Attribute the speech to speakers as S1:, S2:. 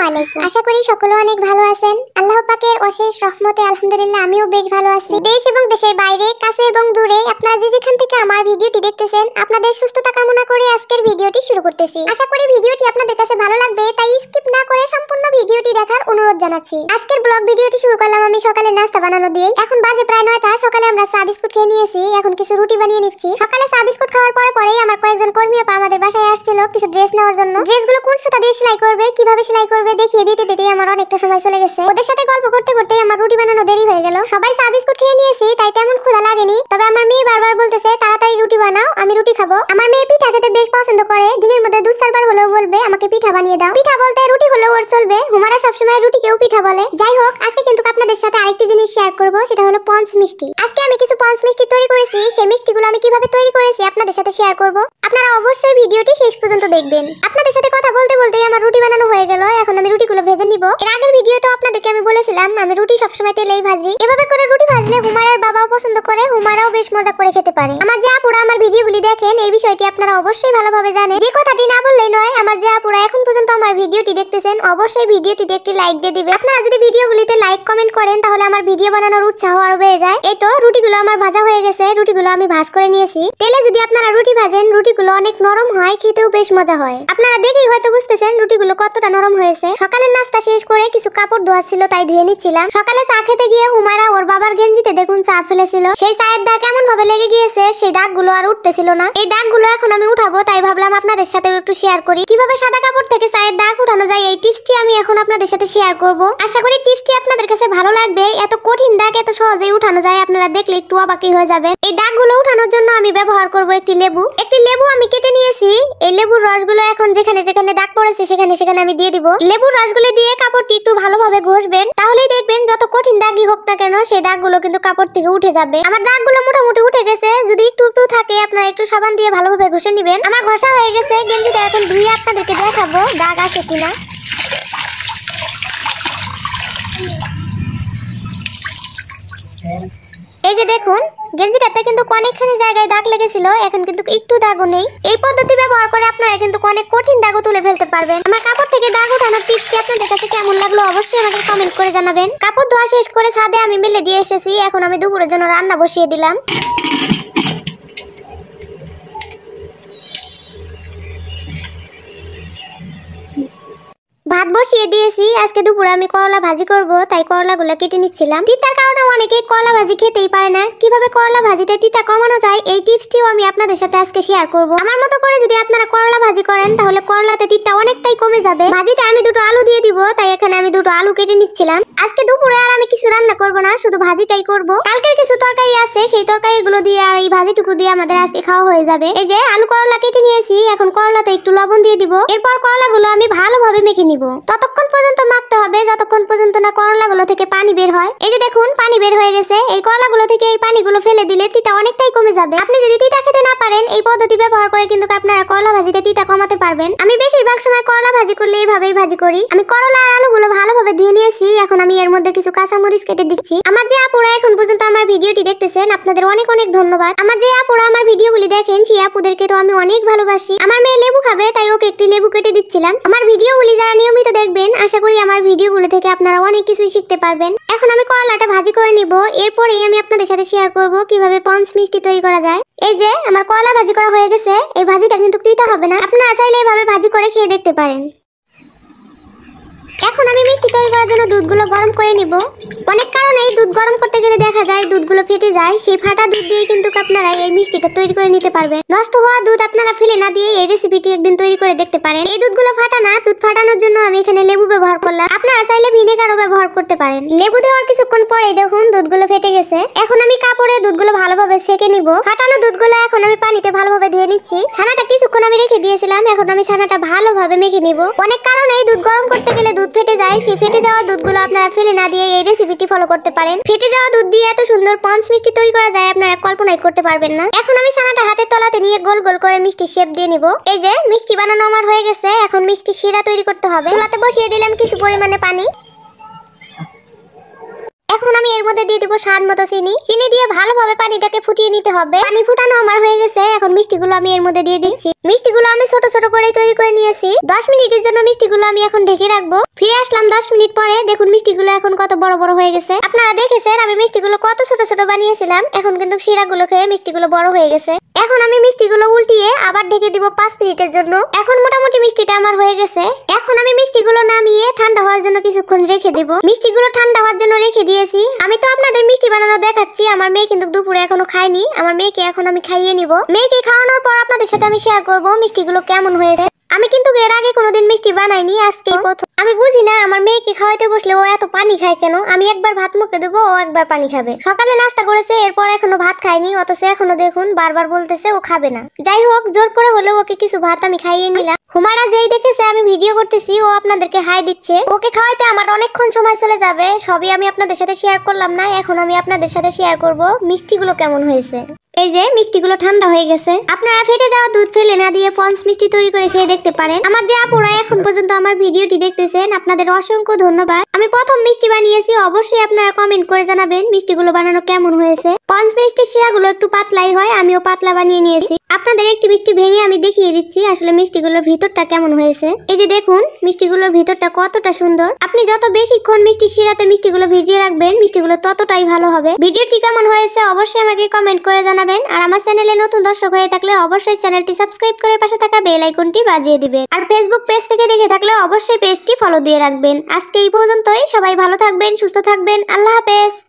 S1: আলাইকুম। আশা করি সকলে অনেক ভালো আছেন। আল্লাহ পাকের অশেষ রহমতে আলহামদুলিল্লাহ আমিও বেশ ভালো আছি। দেশ এবং দেশের বাইরে, কাছে এবং দূরে আপনারা যে যেখান থেকে আমার ভিডিওটি দেখতেছেন, আপনাদের সুস্থতা কামনা করে আজকের ভিডিওটি শুরু করতেছি। আশা করি ভিডিওটি আপনাদের কাছে ভালো লাগবে, তাই স্কিপ না করে সম্পূর্ণ ভিডিওটি দেখার অনুরোধ জানাচ্ছি। আজকের ব্লগ ভিডিওটি শুরু করলাম আমি সকালে নাস্তা বানানো দিয়ে। এখন বাজে প্রায় 9টা। সকালে আমরা চা বিস্কুট খেয়ে নিয়েছি, এখন কিছু রুটি বানিয়ে নিচ্ছি। সকালে চা বিস্কুট খাওয়ার পরে আমার কয়েকজন কর্মী আপা আমাদের বাসায় আসছিল কিছু ড্রেস নেওয়ার জন্য। ড্রেসগুলো কোন সুতা দিয়ে সেলাই করবে, কিভাবে সেলাই করবে দেখিয়ে দিতে আমার অনেকটা সময় চলে গেছে। ওদের সাথে গল্প করতে আমার রুটি বানানো দেরি হয়ে গেল। সবাই চা বিস্কুট খেয়ে নিয়েছি, তাই তেমন ক্ষুধা লাগেনি। তবে আমার মেয়ে বারবার বলতেছে তাড়াতাড়ি রুটি বানাও, আমি রুটি খাবো। আমার মেয়ে পিঠা খেতে বেশ পছন্দ করে, দিনের মধ্যে 2-4 বার হলেও বলবে আমাকে পিঠা বানিয়ে দাও। পিঠা বলতে রুটি হলেও ওর চলবে, হুমারা সবসময় রুটিকেও পিঠা বলে। যাই হোক, আজকে কিন্তু আপনাদের সাথে আরেকটি জিনিস শেয়ার করব, সেটা হলো পঞ্চ মিষ্টি। আজকে আমি কিছু পঞ্চ মিষ্টি তৈরি করেছি, সেই মিষ্টিগুলো আমি কিভাবে তৈরি করেছি আপনাদের সাথে শেয়ার করব। আপনারা অবশ্যই ভিডিওটি শেষ পর্যন্ত দেখবেন। আপনাদের সাথে কথা বলতেই আমার রুটি বানানো হয়ে গেল। এখন আমি রুটিগুলো ভেজে নিব। এর আগের ভিডিওতে আপনাদেরকে আমি বলেছিলাম আমি রুটি সবসময় তেলেই ভাজি। এভাবে করে রুটি ভাজলে হুমারার বাবাও পছন্দ করে, হুমারাও বেশ মজা করে খেতে পারে। আমার যে আপুরা আমার ভিডিওগুলি দেখেন, এই বিষয়টি আপনারা অবশ্যই ভালোভাবে জানেন। যে কথাটি না বললেই নয়, আমার যে আপুরা এখন পর্যন্ত আমার ভিডিওটি দেখতেছেন, অবশ্যই ভিডিওটিতে একটি লাইক দিয়ে দিবেন। আপনারা যদি ভিডিওগুলিতে লাইক কমেন্ট করেন, তাহলে আমার ভিডিও বানানোর উৎসাহ আরো বেড়ে যায়। এই তো রুটিগুলো আমার ভাজা হয়ে গেছে, রুটিগুলো আমি ভাজ করে নিয়েছি। তেলে যদি আপনারা রুটি ভাজেন, রুটিগুলো অনেক নরম হয়, খেতেও বেশ মজা হয়। আপনারা দেখেই হয়তো বুঝতেছেন রুটিগুলো কতটা নরম হয়েছে। সকালের নাস্তা শেষ করে কিছু কাপড় ধোয়া ছিল, তাই ধুয়ে নিচ্ছিলাম। সকালে চা খেতে গিয়ে হুমারা ওর বাবার গেঞ্জিতে দেখুন চা ফেলেছিল। সেই চায়ের দাগ এমন ভাবে লেগে গিয়েছে, সেই দাগগুলো আর উঠতেছিল না। এই দাগগুলো এখন আমি উঠাবো, তাই ভাবলাম আপনাদের সাথে একটু শেয়ার করি কিভাবে সাদা কাপড় থেকে চায়ের দাগ উঠানো যায়। এই টিপসটি আমি এখন আপনাদের সাথে শেয়ার করব। আশা করি টিপসটি আপনাদের কাছে ভালো লাগবে। এত কঠিন দাগ এত সহজেই উঠানো যায়, আপনারা দেখলে একটু অবাকই হয়ে যাবেন। এই দাগগুলো উঠানোর জন্য আমি ব্যবহার করব একটি লেবু। একটি লেবু আমি কেটে নিয়েছি। এই লেবুর রসগুলো এখন যেখানে যেখানে দাগ পড়েছে সেখানে আমি দিয়ে দিব। লেবুর রসগুলো দিয়ে কাপড়টি একটু ভালোভাবে ঘষবেন, তাহলেই দেখবেন যত কঠিন দাগই হোক না কেন, সেই দাগগুলো কিন্তু কাপড় থেকে উঠে যাবে। আমার দাগগুলো মোটামুটি উঠে গেছে। যদি একটু থাকে আপনারা একটু সাবান দিয়ে ভালোভাবে ঘষে নেবেন। আমার ঘষা হয়ে গেছে। গেঞ্জিটা এখন ধুয়ে আপনাদেরকে দেখাবো দাগ আছে কিনা। এই যে দেখুন, গেঞ্জিটাতে কিন্তু অনেকখানি জায়গায় দাগ লেগেছিল, এখন কিন্তু একটু দাগও নেই। এই পদ্ধতি ব্যবহার করে আপনারা কিন্তু অনেক কঠিন দাগও তুলে ফেলতে পারবেন। আমার কাপড় থেকে দাগ ওঠানোর টিপসটি আপনাদের কাছে কেমন লাগলো অবশ্যই আমাকে কমেন্ট করে জানাবেন। কাপড় ধোয়া শেষ করে ছাদে আমি মেলে দিয়ে এসেছি। এখন আমি দুপুরের জন্য রান্না বসিয়ে দিলাম। ভাত বসিয়ে দিয়েছি। আজকে দুপুরে আমি করলা ভাজি করব, তাই করলাগুলো কেটে নিচ্ছিলাম। তিতার কারণে অনেকেই করলা ভাজি খেতেই পারে না। কিভাবে করলা ভাজিতে তিতা কমানো যায়, এই টিপসটিও আমি আপনাদের সাথে আজকে শেয়ার করব। আমার মতো করে যদি আপনারা করলা ভাজি করেন, তাহলে করলাতে তিতা অনেকটাই কমে যাবে। ভাজিতে আমি 2টো আলু দিয়ে দিব, তাই এখানে আমি 2টো আলু কেটে নিচ্ছিলাম। আজকে দুপুরে আর আমি কিছু রান্না করব না, শুধু ভাজিটাই করব। কালকের কিছু তরকারি আছে, সেই তরকারিগুলো দিয়ে আর এই ভাজিটুকু দিয়ে আমাদের আজকে খাওয়া হয়ে যাবে। এই যে আলু করলা কেটে নিয়েছি, এখন করলাতে একটু লবণ দিয়ে দিব। এরপর করলাগুলো আমি ভালোভাবে মেখে নিব। ততক্ষণ পর্যন্ত মাখতে হবে যতক্ষণ পর্যন্ত না করলাগুলো থেকে পানি বের হয়। এই যে দেখুন পানি বের হয়ে গেছে। এই করলাগুলো থেকে এই পানিগুলো ফেলে দিলে তিতা অনেকটাই কমে যাবে। আপনি যদি তিতা খেতে না পারেন, এই পদ্ধতি ব্যবহার করে কিন্তু আপনারা করলা ভাজিতে তিতা কমাতে পারবেন। আমি বেশিরভাগ সময় করলা ভাজি করলে এইভাবেই ভাজি করি। আমি করলা আর আলুগুলো ভালোভাবে ধুয়ে নিয়েছি। এখন আমি এর মধ্যে কিছু কাঁচামরিচ কেটে দিচ্ছি। আমার যে আপুরা এখন পর্যন্ত আমার ভিডিওটি দেখতেছেন, আপনাদের অনেক অনেক ধন্যবাদ। আমার যে আপুরা আমার ভিডিওগুলি দেখেন, সেই আপুদেরকে তো আমি অনেক ভালোবাসি। আমার মেয়ে লেবু খাবে, তাই ওকে একটি লেবু কেটে দিচ্ছিলাম। আমার ভিডিওগুলি যারা নিয়মিত দেখবেন, আশা করি আমার ভিডিওগুলো থেকে আপনারা অনেক কিছুই শিখতে পারবেন। এখন আমি করলাটা ভাজি করে নিব। এরপরেই আমি আপনাদের সাথে শেয়ার করব কিভাবে পঞ্চ মিষ্টি তৈরি করা যায়। এই যে আমার করলা ভাজি করা হয়ে গেছে। এই ভাজিটা কিন্তু তিতা হবে না, আপনারা চাইলে এইভাবে ভাজি করে খেয়ে দেখতে পারেন। এখন আমি মিষ্টি তৈরি করার জন্য দুধগুলো গরম করে নিব। অনেক কারণেই দুধ গরম করতে গেলে দেখা যায় দুধগুলো ফেটে যায়। সেই ফাটা দুধ দিয়ে কিন্তু আপনারা এই মিষ্টিটা তৈরি করে নিতে পারবেন। নষ্ট হওয়া দুধ আপনারা ফেলে না দিয়ে এই রেসিপিটি একদিন তৈরি করে দেখতে পারেন। এই দুধগুলো ফাটা না, দুধ ফাটানোর জন্য আমি এখানে লেবু ব্যবহার করলাম। আপনারা চাইলে ভিনেগারও ব্যবহার করতে পারেন। লেবু দেওয়ার কিছুক্ষণ পরে দেখুন দুধগুলো ফেটে গেছে। এখন আমি কাপড়ে দুধগুলো ভালোভাবে সেকে নিব। ফাটানো দুধগুলো এখন আমি পানিতে ভালোভাবে ধুয়ে নিচ্ছি। ছানাটা কিছুক্ষণ আমি রেখে দিয়েছিলাম, এখন আমি ছানাটা ভালোভাবে মেখে নিব। অনেক কারণেই দুধ গরম করতে গেলে দুধ ফেটে যায়। সেই ফেটে যাওয়া দুধগুলো আপনারা ফেলে না দিয়ে এই রেসিপিটি ফলো করতে পারেন। ফেটে যাওয়া দুধ দিয়ে এত সুন্দর পঞ্চ মিষ্টি তৈরি করা যায়, আপনারা কল্পনাই করতে পারবেন না। এখন আমি ছানাটা হাতের তলাতে নিয়ে গোল গোল করে মিষ্টি শেপ দিয়ে নিব। এই যে মিষ্টি বানানো আমার হয়ে গেছে। এখন মিষ্টি শিরা তৈরি করতে হবে। চুলাতে বসিয়ে দিলাম কিছু পরিমাণে পানি। এখন আমি এর মধ্যে দিয়ে দিব স্বাদ মতো চিনি। চিনি দিয়ে ভালোভাবে পানিটাকে ফুটিয়ে নিতে হবে। পানি ফুটানো আমার হয়ে গেছে। এখন মিষ্টিগুলো আমি এর মধ্যে দিয়ে দিচ্ছি। মিষ্টিগুলো আমি ছোট ছোট করে তৈরি করে নিয়েছি। 10 মিনিটের জন্য মিষ্টিগুলো আমি এখন ঢেকে রাখবো। ফিরে আসলাম 10 মিনিট পরে। দেখুন মিষ্টিগুলো এখন কত বড় বড় হয়ে গেছে। আপনারা দেখেছেন আমি মিষ্টিগুলো কত ছোট ছোট বানিয়েছিলাম। এখন কিন্তু শিরাগুলো খেয়ে মিষ্টিগুলো বড় হয়ে গেছে। এখন আমি মিষ্টিগুলো উল্টিয়ে আবার ঢেকে দিব 5 মিনিটের জন্য। এখন মোটামুটি মিষ্টিটা আমার হয়ে গেছে। এখন আমি মিষ্টিগুলো নামিয়ে ঠান্ডা হওয়ার জন্য কিছুক্ষণ রেখে দেব। মিষ্টিগুলো ঠান্ডা হওয়ার জন্য রেখে দিয়েছি। আমি তো আপনাদের মিষ্টি বানানো দেখাচ্ছি। আমার মেয়ে কিন্তু দুপুরে এখনো খায়নি। আমার মেয়েকে এখন আমি খাইয়ে নিব। মেয়েকে খাওয়ানোর পর আপনাদের সাথে আমি শেয়ার করব মিষ্টিগুলো কেমন হয়েছে। আমি কিন্তু এর আগে কোনোদিন মিষ্টি বানাইনি, আজকেই প্রথম। আমি বুঝি না আমার মেয়েকে খাওয়াইতে বসলে ও এত পানি খায় কেন। আমি একবার ভাত মুখে দেবো, ও একবার পানি খাবে। সকালে নাস্তা করেছে, এরপর এখনো ভাত খায়নি, অথচ এখনো দেখুন বারবার বলতেছে ও খাবে না। যাই হোক, জোর করে হলেও ওকে কিছু ভাত আমি খাইয়ে নিলাম। হুমারা যেই দেখেছে আমি ভিডিও করতেছি, ও আপনাদেরকে হাই দিচ্ছে। ওকে খাওয়াইতে আমার অনেকক্ষণ সময় চলে যাবে। সবই আমি আপনাদের সাথে শেয়ার করলাম না। এখন আমি আপনাদের সাথে শেয়ার করব মিষ্টিগুলো কেমন হয়েছে। এই যে মিষ্টিগুলো ঠান্ডা হয়ে গেছে। আপনারা ফেটে যাওয়া দুধ ফেলে না দিয়ে পঞ্চ মিষ্টি তৈরি করে খেয়ে দেখতে পারেন। আমার যে আপুরা এখন পর্যন্ত আমার ভিডিওটি দেখতেছেন, আপনাদের অসংখ্য ধন্যবাদ। আমি প্রথম মিষ্টি বানিয়েছি, অবশ্যই আপনারা কমেন্ট করে জানাবেন মিষ্টিগুলো বানানো কেমন হয়েছে। পঞ্চ মিষ্টির শিরাগুলো একটু পাতলাই হয়, আমিও পাতলা বানিয়ে নিয়েছি। আপনাদের একটি মিষ্টি ভেঙে আমি দেখিয়ে দিচ্ছি আসলে মিষ্টিগুলোর ভিতরটা কেমন হয়েছে। এই যে দেখুন মিষ্টিগুলোর ভিতরটা কতটা সুন্দর। আপনি যত বেশিক্ষণ মিষ্টি শিরাতে মিষ্টিগুলো ভিজিয়ে রাখবেন, মিষ্টিগুলো ততটাই ভালো হবে। ভিডিওটি কেমন হয়েছে অবশ্যই আমাকে কমেন্ট করে জানাবেন। আর আমার চ্যানেলে নতুন দর্শক হয়ে থাকলে অবশ্যই চ্যানেলটি সাবস্ক্রাইব করে পাশে থাকা বেল আইকনটি বাজিয়ে দিবেন। আর ফেসবুক পেজ থেকে দেখে থাকলে অবশ্যই পেজটি ফলো দিয়ে রাখবেন। আজকে এই পর্যন্তই। সবাই ভালো থাকবেন, সুস্থ থাকবেন। আল্লাহ হাফেজ।